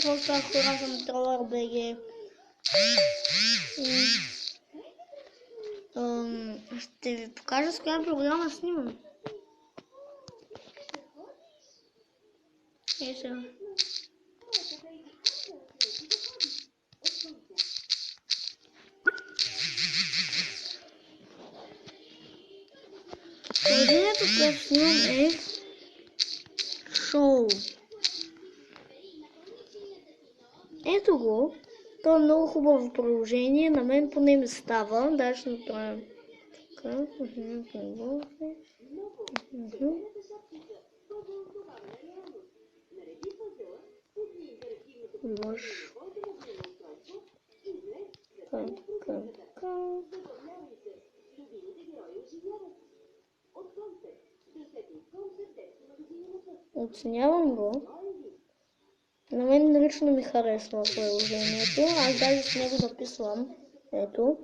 какво става, хора, съм Тролър БГ. Ще ви покажа с коя програма снимам. Ей сега. Приложението, което снимам е шоу. Ето го. То е много хубаво приложение. На мен поне ми става. Даже ще направим така. Може. Оценявам го. На мен лично ми харесва приложението. Аз даже с него записвам. Ето.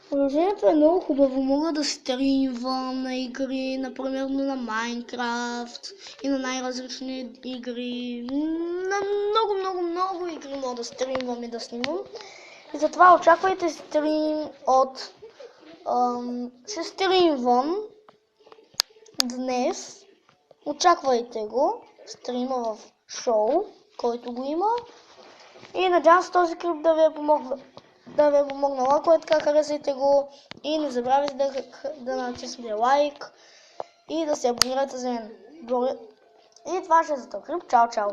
Приложението е много хубаво. Мога да стримвам на игри, например на Майнкрафт и на най-различни игри. На много игри мога да стримвам и да снимам. И затова очаквайте стрим от... ще стримвам днес. Очаквайте го. Стрима в шоу, който го има. И надявам се този клип да ви е помогнал. Ако е така, харесайте го и не забравяйте да натиснете лайк и да се абонирате за мен. И това ще е за този клип. Чао!